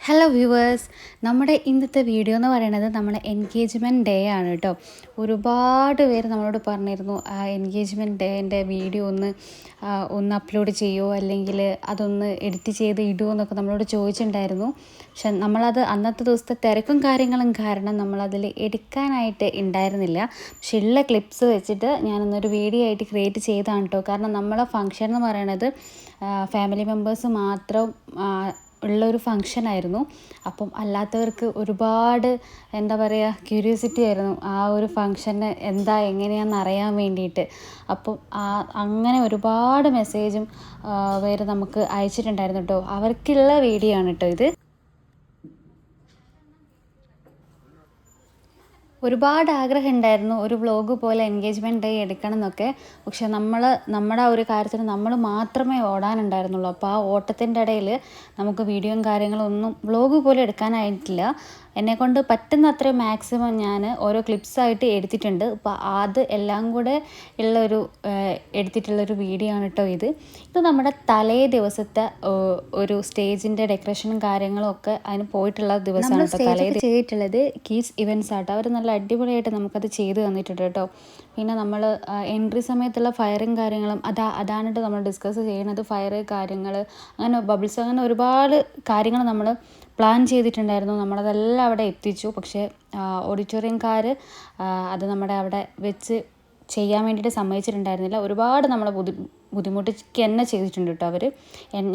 Hello viewers, നമ്മുടെ ഇന്നത്തെ video എന്ന് പറയുന്നത് നമ്മുടെ എൻഗേജ്മെൻറ്റ് ഡേ ആണ് കേട്ടോ. ഒരുപാട് പേര് നമ്മളോട് പറഞ്ഞിരുന്നു ആ എൻഗേജ്മെൻറ്റ് ഡേൻ്റെ വീഡിയോ ഒന്ന് അപ്ലോഡ് ചെയ്യുമോ, അല്ലെങ്കിൽ അതൊന്ന് എഡിറ്റ് ചെയ്ത് ഇടുമോ എന്നൊക്കെ നമ്മളോട് ചോദിച്ചിട്ടുണ്ടായിരുന്നു. പക്ഷെ നമ്മളത് അന്നത്തെ ദിവസത്തെ തിരക്കും കാര്യങ്ങളും കാരണം നമ്മളതിൽ എടുക്കാനായിട്ട് ഉണ്ടായിരുന്നില്ല. പക്ഷെ ഉള്ള ക്ലിപ്സ് വെച്ചിട്ട് ഞാനൊന്നൊരു വീഡിയോ ആയിട്ട് ക്രിയേറ്റ് ചെയ്തതാണ് കേട്ടോ. കാരണം നമ്മളെ ഫങ്ഷൻ എന്ന് പറയണത് ഫാമിലി മെമ്പേഴ്സ് മാത്രം ഉള്ളൊരു ഫങ്ഷനായിരുന്നു. അപ്പം അല്ലാത്തവർക്ക് ഒരുപാട് എന്താ പറയുക, ക്യൂരിയോസിറ്റി ആയിരുന്നു ആ ഒരു ഫങ്ഷന് എങ്ങനെയാണെന്ന് അറിയാൻ വേണ്ടിയിട്ട്. അപ്പം അങ്ങനെ ഒരുപാട് മെസ്സേജും പേര് നമുക്ക് അയച്ചിട്ടുണ്ടായിരുന്നു കേട്ടോ. അവർക്കുള്ള വീഡിയോ ആണ് കേട്ടോ ഇത്. ഒരുപാട് ആഗ്രഹം ഉണ്ടായിരുന്നു ഒരു വ്ളോഗ് പോലെ എൻഗേജ്മെൻറ്റ് ഡേ എടുക്കണം എന്നൊക്കെ. പക്ഷെ നമ്മുടെ ആ ഒരു കാര്യത്തിന് നമ്മൾ മാത്രമേ ഓടാനുണ്ടായിരുന്നുള്ളൂ. അപ്പോൾ ആ ഓട്ടത്തിൻ്റെ ഇടയിൽ നമുക്ക് വീഡിയോയും കാര്യങ്ങളും ഒന്നും വ്ളോഗ് പോലെ എടുക്കാനായിട്ടില്ല. എന്നെക്കൊണ്ട് പറ്റുന്ന അത്രയും മാക്സിമം ഞാൻ ഓരോ ക്ലിപ്സായിട്ട് എടുത്തിട്ടുണ്ട്. അപ്പോൾ അത് എല്ലാം കൂടെ എടുത്തിട്ടുള്ളൊരു വീഡിയോ ആണ് കേട്ടോ ഇത് നമ്മുടെ തലേ ദിവസത്തെ ഒരു സ്റ്റേജിൻ്റെ ഡെക്കറേഷനും കാര്യങ്ങളും ഒക്കെ അതിന് പോയിട്ടുള്ള ദിവസമാണ് കേട്ടോ. തലേ ചെയ്തിട്ടുള്ളത് കീസ് ഇവൻറ്റ്സ് ആട്ടോ. അവർ നല്ല അടിപൊളിയായിട്ട് നമുക്കത് ചെയ്ത് തന്നിട്ടുണ്ട് കേട്ടോ. പിന്നെ നമ്മൾ എൻട്രി സമയത്തുള്ള ഫയറും കാര്യങ്ങളും അതാണ് നമ്മൾ ഡിസ്കസ് ചെയ്യുന്നത്. ഫയർ കാര്യങ്ങൾ, അങ്ങനെ ബബിൾസ്, അങ്ങനെ ഒരുപാട് കാര്യങ്ങൾ നമ്മൾ പ്ലാൻ ചെയ്തിട്ടുണ്ടായിരുന്നു. നമ്മളതെല്ലാം അവിടെ എത്തിച്ചു. പക്ഷേ ഓഡിറ്റോറിയംകാർ അത് നമ്മുടെ അവിടെ വെച്ച് ചെയ്യാൻ വേണ്ടിയിട്ട് സമ്മതിച്ചിട്ടുണ്ടായിരുന്നില്ല. ഒരുപാട് നമ്മളെ ബുദ്ധിമുട്ടിക്ക് എന്നെ ചെയ്തിട്ടുണ്ട് കേട്ടോ അവർ.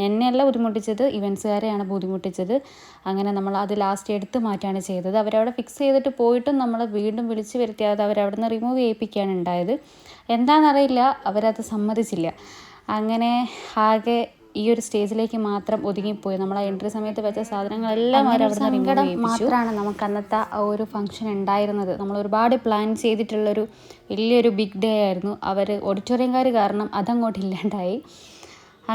എന്നെയല്ല ബുദ്ധിമുട്ടിച്ചത്, ഇവൻറ്റ്സുകാരെയാണ് ബുദ്ധിമുട്ടിച്ചത്. അങ്ങനെ നമ്മൾ അത് ലാസ്റ്റ് എടുത്ത് മാറ്റാണ് ചെയ്തത്. അവരവിടെ ഫിക്സ് ചെയ്തിട്ട് പോയിട്ടും നമ്മളെ വീണ്ടും വിളിച്ച് വരുത്തിയാതെ അവരവിടെ നിന്ന് റിമൂവ് ചെയ്യിപ്പിക്കുകയാണ് ഉണ്ടായത്. എന്താണെന്നറിയില്ല, അവരത് സമ്മതിച്ചില്ല. അങ്ങനെ ആകെ ഈ ഒരു സ്റ്റേജിലേക്ക് മാത്രം ഒതുങ്ങിപ്പോയി. നമ്മൾ ആ എൻട്രി സമയത്ത് വെച്ച സാധനങ്ങളെല്ലാം സങ്കടം മാത്രമാണ് നമുക്ക് അന്നത്തെ ഒരു ഫംഗ്ഷൻ ഉണ്ടായിരുന്നത്. നമ്മൾ ഒരുപാട് പ്ലാൻ ചെയ്തിട്ടുള്ളൊരു വലിയൊരു ബിഗ് ഡേ ആയിരുന്നു. അവർ ഓഡിറ്റോറിയംകാർ കാരണം അതങ്ങോട്ട് ഇല്ലാണ്ടായി.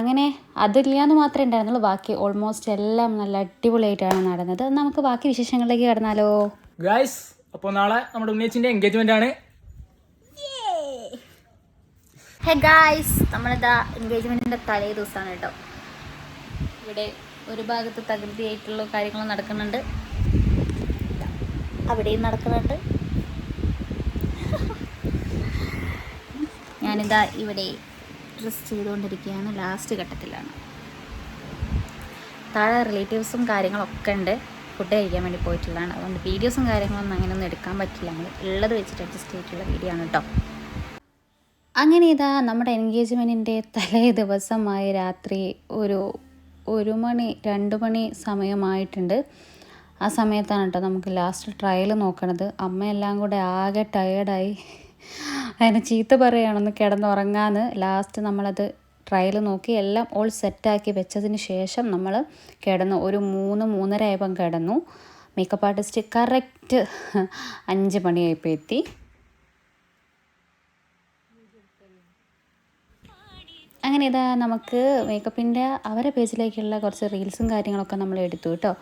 അങ്ങനെ അതില്ലാന്ന് മാത്രമേ ഉണ്ടായിരുന്നുള്ളൂ. ബാക്കി ഓൾമോസ്റ്റ് എല്ലാം നല്ല അടിപൊളിയായിട്ടാണ് നടന്നത്. നമുക്ക് ബാക്കി വിശേഷങ്ങളിലേക്ക് കടന്നാലോ ഗൈസ്? അപ്പോൾ നാളെ നമ്മുടെ ഉണ്ണീച്ചിൻ്റെ എൻഗേജ്മെൻ്റ് ആണ്. ഹേ ഗായ്സ്, നമ്മളിതാ എൻഗേജ്മെൻറ്റിൻ്റെ തലേ ദിവസമാണ് കേട്ടോ. ഇവിടെ ഒരു ഭാഗത്ത് തകൃതിയായിട്ടുള്ള കാര്യങ്ങൾ നടക്കുന്നുണ്ട്, അവിടെയും നടക്കുന്നുണ്ട്. ഞാനിതാ ഇവിടെ ഡ്രസ് ചെയ്തുകൊണ്ടിരിക്കുകയാണ്. ലാസ്റ്റ് ഘട്ടത്തിലാണ്. താഴെ റിലേറ്റീവ്സും കാര്യങ്ങളൊക്കെ ഉണ്ട്. ഫുഡ് കഴിക്കാൻ വേണ്ടി പോയിട്ടുള്ളതാണ്. അതുകൊണ്ട് വീഡിയോസും കാര്യങ്ങളൊന്നും അങ്ങനെയൊന്നും എടുക്കാൻ പറ്റില്ല. നമ്മൾ ഉള്ളത് വെച്ചിട്ട് അഡ്ജസ്റ്റ് ചെയ്തിട്ടുള്ള വീഡിയോ ആണ് കേട്ടോ. അങ്ങനെ ഇതാ നമ്മുടെ എൻഗേജ്മെൻറ്റിൻ്റെ തലേ ദിവസമായ രാത്രി ഒരു 1 മണി 2 മണി സമയമായിട്ടുണ്ട്. ആ സമയത്താണ് കേട്ടോ നമുക്ക് ലാസ്റ്റ് ട്രയൽ നോക്കണത്. അമ്മയെല്ലാം കൂടെ ആകെ ടയേർഡായി അതിനെ ചീത്ത പറയുകയാണെന്ന് കിടന്നുറങ്ങാന്ന്. ലാസ്റ്റ് നമ്മളത് ട്രയൽ നോക്കി എല്ലാം ഓൾ സെറ്റാക്കി വെച്ചതിന് ശേഷം നമ്മൾ കിടന്നു. ഒരു 3-3:30 ആയപ്പം കിടന്നു. മേക്കപ്പ് ആർട്ടിസ്റ്റ് കറക്റ്റ് 5 മണിയായപ്പോൾ എത്തി. അങ്ങനെ ഇതാ നമുക്ക് മേക്കപ്പിൻ്റെ അവരെ പേജിലേക്കുള്ള കുറച്ച് റീൽസും കാര്യങ്ങളൊക്കെ നമ്മൾ എടുത്തു കേട്ടോ.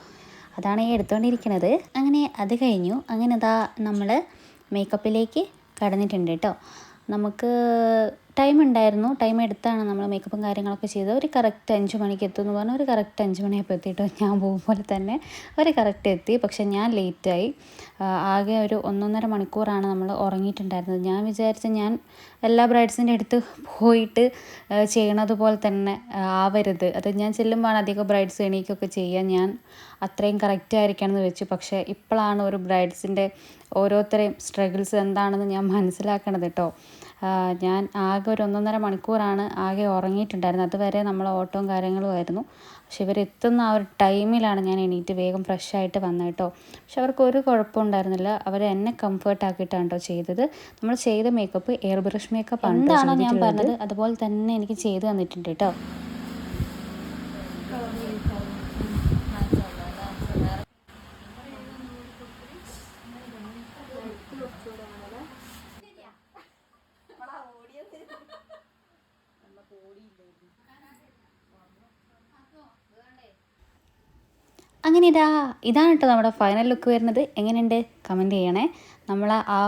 അതാണ് ഈ എടുത്തുകൊണ്ടിരിക്കുന്നത്. അങ്ങനെ അത് കഴിഞ്ഞു. അങ്ങനെ ഇതാ നമ്മൾ മേക്കപ്പിലേക്ക് കടന്നിട്ടുണ്ട് കേട്ടോ. നമുക്ക് ടൈം ഉണ്ടായിരുന്നു. ടൈം എടുത്താണ് നമ്മൾ മേക്കപ്പും കാര്യങ്ങളൊക്കെ ചെയ്തത്. ഒരു കറക്റ്റ് 5 മണിക്ക് എത്തുമെന്ന് പറഞ്ഞാൽ ഒരു കറക്റ്റ് 5 മണിയായപ്പോൾ എത്തിയിട്ടോ. ഞാൻ പോകും പോലെ തന്നെ ഒരു കറക്റ്റ് എത്തി. പക്ഷെ ഞാൻ ലേറ്റായി. ആകെ ഒരു 1-1.5 മണിക്കൂറാണ് നമ്മൾ ഉറങ്ങിയിട്ടുണ്ടായിരുന്നത്. ഞാൻ വിചാരിച്ച ഞാൻ എല്ലാ ബ്രൈഡ്സിൻ്റെ അടുത്ത് പോയിട്ട് ചെയ്യണത് പോലെ തന്നെ ആവരുത്. അത് ഞാൻ ചെല്ലുമ്പോഴാണ് അധികം ബ്രൈഡ്സ് എണീക്കൊക്കെ ചെയ്യുക. ഞാൻ അത്രയും കറക്റ്റ് ആയിരിക്കണമെന്ന് വെച്ചു. പക്ഷേ ഇപ്പോഴാണ് ഒരു ബ്രൈഡ്സിൻ്റെ ഓരോരുത്തരെയും സ്ട്രഗിൾസ് എന്താണെന്ന് ഞാൻ മനസ്സിലാക്കണത് കേട്ടോ. ഞാൻ ആകെ ഒരു 1-1.5 മണിക്കൂറാണ് ആകെ ഉറങ്ങിയിട്ടുണ്ടായിരുന്നത്. അതുവരെ നമ്മൾ ഓട്ടവും കാര്യങ്ങളും ആയിരുന്നു. പക്ഷെ ഇവരെത്തുന്ന ആ ഒരു ടൈമിലാണ് ഞാൻ എണീറ്റ് വേഗം ഫ്രഷായിട്ട് വന്നത് കേട്ടോ. പക്ഷെ അവർക്ക് ഒരു കുഴപ്പമുണ്ടായിരുന്നില്ല. അവർ എന്നെ കംഫർട്ടാക്കിയിട്ടാണ് കേട്ടോ ചെയ്തത്. നമ്മൾ ചെയ്ത മേക്കപ്പ് എയർ ബ്രഷ് മേക്കപ്പ് ആണ്. എന്താണോ ഞാൻ പറഞ്ഞത് അതുപോലെ തന്നെ എനിക്ക് ചെയ്ത് തന്നിട്ടുണ്ട് കേട്ടോ. അങ്ങനെ ഇതാണ് കേട്ടോ നമ്മുടെ ഫൈനൽ ലുക്ക് വരുന്നത്. എങ്ങനെയുണ്ട് കമൻറ്റ് ചെയ്യണേ. നമ്മൾ ആ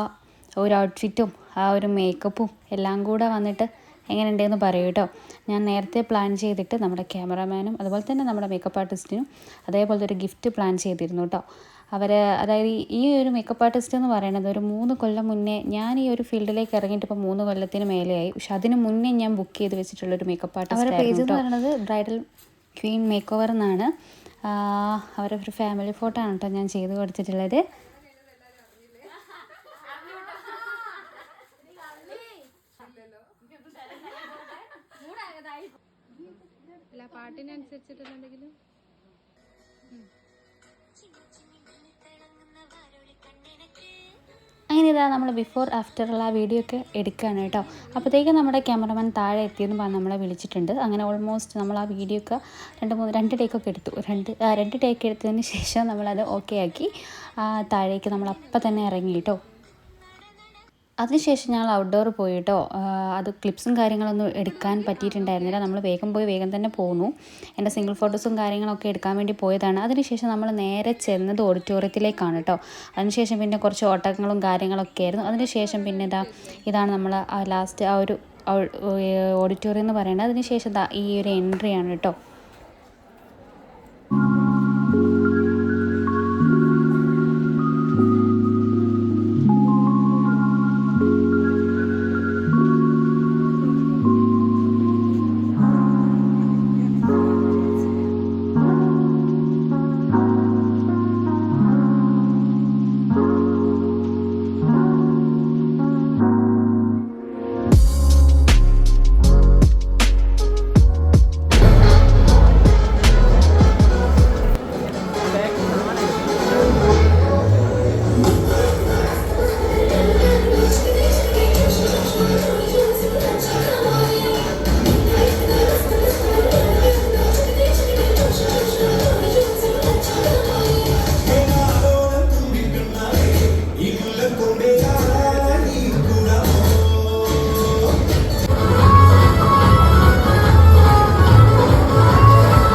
ഒരു ഔട്ട്ഫിറ്റും ആ ഒരു മേക്കപ്പും എല്ലാം കൂടെ വന്നിട്ട് എങ്ങനെയുണ്ടെന്ന് പറയൂ കേട്ടോ. ഞാൻ നേരത്തെ പ്ലാൻ ചെയ്തിട്ട് നമ്മുടെ ക്യാമറാമാനും അതുപോലെ തന്നെ നമ്മുടെ മേക്കപ്പ് ആർട്ടിസ്റ്റിനും അതേപോലത്തെ ഒരു ഗിഫ്റ്റ് പ്ലാൻ ചെയ്തിരുന്നു കേട്ടോ. അതായത് ഈ ഒരു മേക്കപ്പ് ആർട്ടിസ്റ്റ് എന്ന് പറയുന്നത് ഒരു 3 കൊല്ലം മുന്നേ, ഞാൻ ഈ ഒരു ഫീൽഡിലേക്ക് ഇറങ്ങിയിട്ട് ഇപ്പോൾ 3 കൊല്ലത്തിന് മേലെയായി. പക്ഷെ അതിന് മുന്നേ ഞാൻ ബുക്ക് ചെയ്ത് വെച്ചിട്ടുള്ളൊരു മേക്കപ്പ് ആർട്ടിസ്റ്റ്. അവരുടെ പേജ് എന്ന് പറയുന്നത് ബ്രൈഡൽ ക്വീൻ മേക്ക് ഓവർ എന്നാണ്. അവരൊരു ഫാമിലി ഫോട്ടോ ആണ് കേട്ടോ ഞാൻ ചെയ്ത് കൊടുത്തിട്ടുള്ളത്. പാട്ടിനനുസരിച്ചിട്ടുള്ള എന്തെങ്കിലും അങ്ങനെ ഇതാ നമ്മൾ ബിഫോർ ആഫ്റ്ററുള്ള ആ വീഡിയോ ഒക്കെ എടുക്കുകയാണ് കേട്ടോ. അപ്പോഴത്തേക്കും നമ്മുടെ ക്യാമറമാൻ താഴെ എത്തിയെന്ന് പറഞ്ഞ് നമ്മളെ വിളിച്ചിട്ടുണ്ട്. അങ്ങനെ ഓൾമോസ്റ്റ് നമ്മൾ ആ വീഡിയോ ഒക്കെ രണ്ട് ടേക്കൊക്കെ എടുത്തു. രണ്ട് ടേക്ക് എടുത്തതിന് ശേഷം നമ്മളത് ഓക്കെ ആക്കി താഴേക്ക് നമ്മൾ അപ്പം തന്നെ ഇറങ്ങി കേട്ടോ. അതിനുശേഷം ഞങ്ങൾ ഔട്ട്ഡോർ പോയി കേട്ടോ. അത് ക്ലിപ്സും കാര്യങ്ങളൊന്നും എടുക്കാൻ പറ്റിയിട്ടുണ്ടായിരുന്നില്ല. നമ്മൾ വേഗം പോയി വേഗം തന്നെ പോന്നു. എൻ്റെ സിംഗിൾ ഫോട്ടോസും കാര്യങ്ങളൊക്കെ എടുക്കാൻ വേണ്ടി പോയതാണ്. അതിനുശേഷം നമ്മൾ നേരെ ചെന്നത് ഓഡിറ്റോറിയത്തിലേക്കാണ് കേട്ടോ. അതിനുശേഷം പിന്നെ കുറച്ച് ഓട്ടങ്ങളും കാര്യങ്ങളൊക്കെ ആയിരുന്നു. അതിനുശേഷം പിന്നെ ഇതാണ് നമ്മൾ ലാസ്റ്റ് ആ ഒരു ഓഡിറ്റോറിയം എന്ന് പറയുന്നത്. അതിനുശേഷം ഈ ഒരു എൻട്രിയാണ് കേട്ടോ.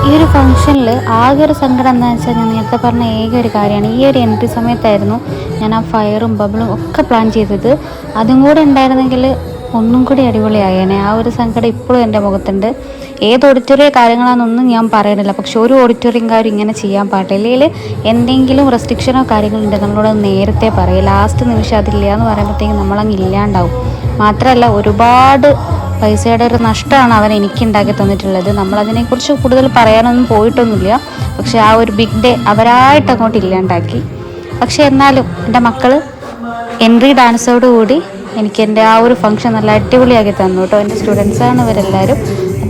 ഈ ഒരു ഫംഗ്ഷനിൽ ആകെ ഒരു സങ്കടം എന്താണെന്ന് വെച്ചാൽ, ഞാൻ നേരത്തെ പറഞ്ഞ ഏക ഒരു കാര്യമാണ്, ഈ ഒരു എൻട്രി സമയത്തായിരുന്നു ഞാൻ ആ ഫയറും ബബിളും ഒക്കെ പ്ലാൻ ചെയ്തത്. അതും കൂടെ ഉണ്ടായിരുന്നെങ്കിൽ ഒന്നും കൂടി അടിപൊളിയായേനെ. ആ ഒരു സങ്കടം ഇപ്പോഴും എൻ്റെ മുഖത്തുണ്ട്. ഏത് ഓഡിറ്റോറിയം കാര്യങ്ങളാണെന്നൊന്നും ഞാൻ പറയുന്നില്ല, പക്ഷെ ഒരു ഓഡിറ്റോറിയം കാര്യം ഇങ്ങനെ ചെയ്യാൻ പാടില്ല. അല്ലെങ്കിൽ എന്തെങ്കിലും റെസ്ട്രിക്ഷനോ കാര്യങ്ങളുണ്ട് നമ്മളോട് നേരത്തെ പറയും. ലാസ്റ്റ് നിമിഷം അതില്ല എന്ന് പറയുമ്പോഴത്തേക്കും നമ്മളങ്ങ് ഇല്ലാണ്ടാവും. മാത്രമല്ല ഒരുപാട് പൈസയുടെ ഒരു നഷ്ടമാണ് അവൻ എനിക്ക് ഉണ്ടാക്കി തന്നിട്ടുള്ളത്. നമ്മളതിനെക്കുറിച്ച് കൂടുതൽ പറയാനൊന്നും പോയിട്ടൊന്നുമില്ല. പക്ഷെ ആ ഒരു ബിഗ് ഡേ അവരായിട്ട് അങ്ങോട്ട് ഇല്ലാണ്ടാക്കി. പക്ഷെ എന്നാലും എൻ്റെ മക്കൾ എൻട്രി ഡാൻസോടുകൂടി എനിക്ക് എൻ്റെ ആ ഒരു ഫംഗ്ഷൻ നല്ല അടിപൊളിയാക്കി തന്നു കേട്ടോ. എൻ്റെ സ്റ്റുഡൻസാണ് ഇവരെല്ലാവരും.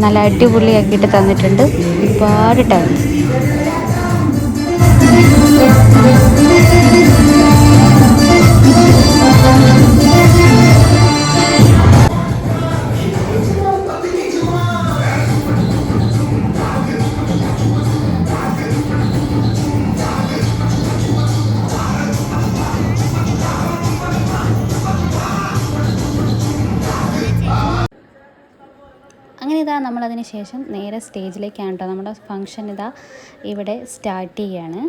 നല്ല അടിപൊളിയാക്കിയിട്ട് തന്നിട്ടുണ്ട്. ഒരുപാട് താങ്ക്സ്. അങ്ങനെ ഇതാ നമ്മളതിന് ശേഷം നേരെ സ്റ്റേജിലേക്കാണ് കേട്ടോ. നമ്മുടെ ഫംഗ്ഷൻ ഇതാ ഇവിടെ സ്റ്റാർട്ട് ചെയ്യാണ്.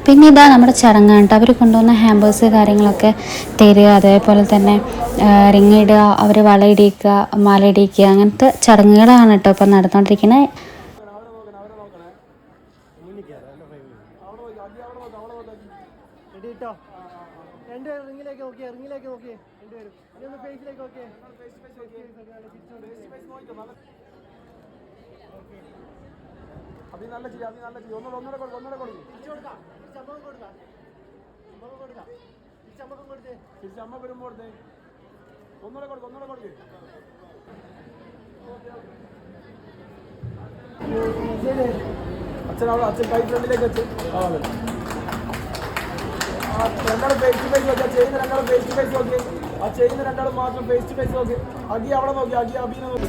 പിന്നെ ഇതാ നമ്മുടെ ചടങ്ങാണ് കേട്ടോ. അവർ കൊണ്ടുവന്ന ഹാമ്പേഴ്സ് കാര്യങ്ങളൊക്കെ തരിക, അതേപോലെ തന്നെ റിങ് ഇടുക, അവർ വളയിടിക്കുക, മാലയിടിക്കുക, അങ്ങനത്തെ ചടങ്ങുകളാണ് കേട്ടോ ഇപ്പം നടന്നുകൊണ്ടിരിക്കുന്നത്. എഡിറ്റോ അഭി നല്ല ചെയ്യും ഒന്നുകൂടെ കൊടുക്കും തിരിച്ചമ്മ വരുമ്പോൾ ഒന്നുകൂടെ കൊടുക്ക് അച്ഛൻ കൈ ഫ്രണ്ടിലേക്ക് വെച്ച് രണ്ടാളും ഫേസ് ടു ഫേസ് നോക്കി ചെയ്യുന്ന രണ്ടാളും ഫേസ് ടു ഫേസ് നോക്കി ആ ചെയ്യുന്ന രണ്ടാളും മാത്രം ഫേസ് ടു ഫേസ് നോക്കി അഗി അവിടെ നോക്കി അബീനെ നോക്കി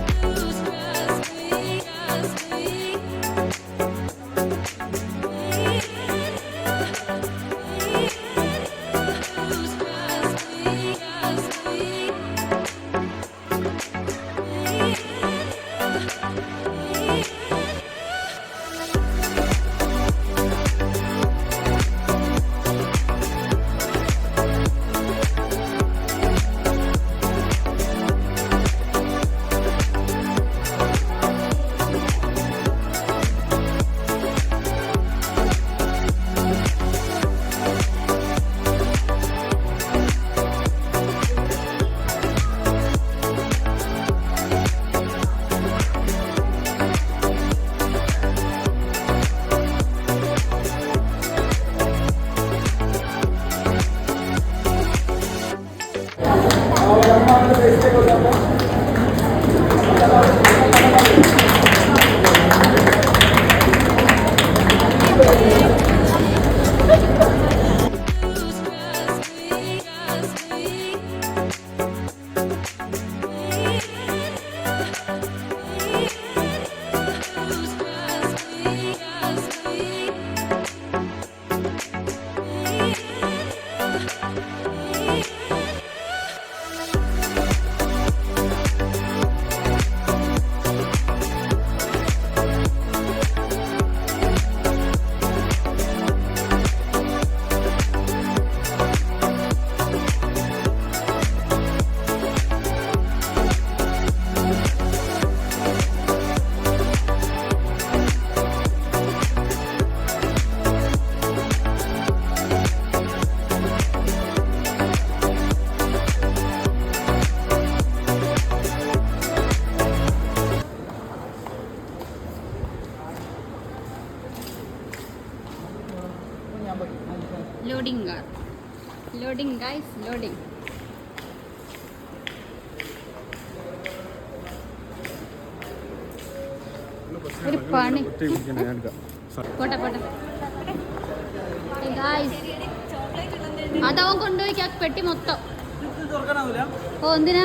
ലോഡിംഗ് ഗൈസ് ലോഡിംഗ്. ഒരു പണി പോട്ടെ പോട്ടെ ഗൈസ് അതവൻ കൊണ്ടുപോയി പെട്ടി മൊത്തം. ഓ എന്തിനാ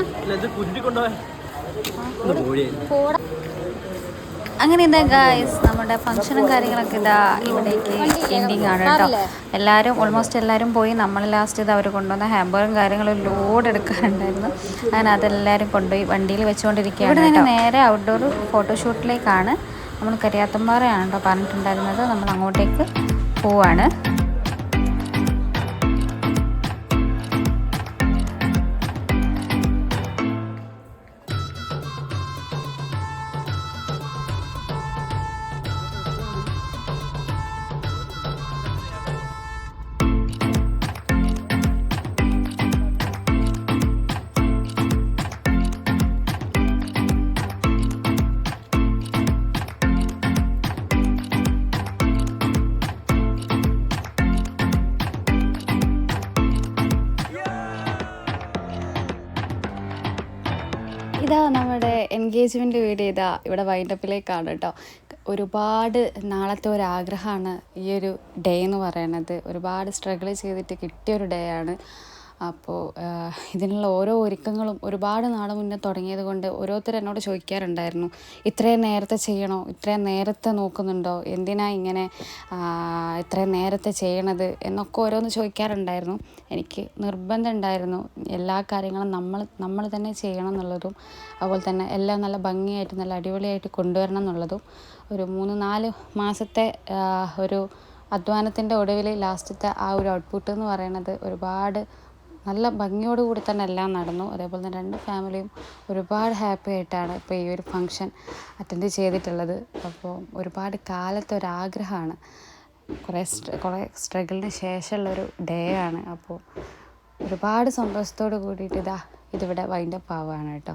അങ്ങനെ ഇതാ ഗായ്സ് നമ്മുടെ ഫംഗ്ഷനും കാര്യങ്ങളൊക്കെ ഇതാ ഇവിടേക്ക് എൻഡിങ് ആണ് കേട്ടോ. ഓൾമോസ്റ്റ് എല്ലാവരും പോയി. നമ്മൾ ലാസ്റ്റ് ഇത് അവർ കൊണ്ടുവന്ന ഹാമ്പറും കാര്യങ്ങളും ലോഡ് എടുക്കാറുണ്ടായിരുന്നു. അങ്ങനെ അതെല്ലാവരും കൊണ്ടുപോയി വണ്ടിയിൽ വെച്ചുകൊണ്ടിരിക്കുകയാണ്. ഇവിടെ തന്നെ നേരെ ഔട്ട്ഡോർ ഫോട്ടോഷൂട്ടിലേക്കാണ്. നമ്മൾ കരിയാത്തമ്പാറയാണ് കേട്ടോ പറഞ്ഞിട്ടുണ്ടായിരുന്നത്. നമ്മൾ അങ്ങോട്ടേക്ക് പോവാണ്. ഇതാ നമ്മുടെ എൻഗേജ്മെൻറ്റ് വീഡിയോ ഇതാ ഇവിടെ വൈൻഡപ്പിലേക്കാണ് കേട്ടോ. ഒരുപാട് നാളത്തെ ഒരാഗ്രഹമാണ് ഈ ഒരു ഡേ എന്ന് പറയുന്നത്. ഒരുപാട് സ്ട്രഗിൾ ചെയ്തിട്ട് കിട്ടിയൊരു ഡേ ആണ്. അപ്പോൾ ഇതിനുള്ള ഓരോ ഒരുക്കങ്ങളും ഒരുപാട് നാൾ മുന്നേ തുടങ്ങിയത് കൊണ്ട് ഓരോരുത്തർ എന്നോട് ചോദിക്കാറുണ്ടായിരുന്നു, ഇത്രയും നേരത്തെ ചെയ്യണോ, ഇത്രയും നേരത്തെ നോക്കുന്നുണ്ടോ, എന്തിനാ ഇങ്ങനെ ഇത്രയും നേരത്തെ ചെയ്യണത് എന്നൊക്കെ ഓരോന്ന് ചോദിക്കാറുണ്ടായിരുന്നു. എനിക്ക് നിർബന്ധം ഉണ്ടായിരുന്നു എല്ലാ കാര്യങ്ങളും നമ്മൾ തന്നെ ചെയ്യണം എന്നുള്ളതും, അതുപോലെ തന്നെ എല്ലാം നല്ല ഭംഗിയായിട്ട് നല്ല അടിപൊളിയായിട്ട് കൊണ്ടുവരണം എന്നുള്ളതും. ഒരു 3-4 മാസത്തെ ഒരു അധ്വാനത്തിൻ്റെ ഒടുവിൽ ലാസ്റ്റത്തെ ആ ഒരു ഔട്ട്പുട്ട് എന്ന് പറയുന്നത് ഒരുപാട് നല്ല ഭംഗിയോടുകൂടി തന്നെ എല്ലാം നടന്നു. അതേപോലെ തന്നെ 2 ഫാമിലിയും ഒരുപാട് ഹാപ്പി ആയിട്ടാണ് ഇപ്പോൾ ഈ ഒരു ഫംഗ്ഷൻ അറ്റൻഡ് ചെയ്തിട്ടുള്ളത്. അപ്പോൾ ഒരുപാട് കാലത്തെ ഒരാഗ്രഹമാണ്, കുറേ സ്ട്രഗിളിന് ശേഷമുള്ളൊരു ഡേ ആണ്. അപ്പോൾ ഒരുപാട് സന്തോഷത്തോട് കൂടിയിട്ട് ഇതിവിടെ വൈൻഡപ്പ് ആവുകയാണ് കേട്ടോ.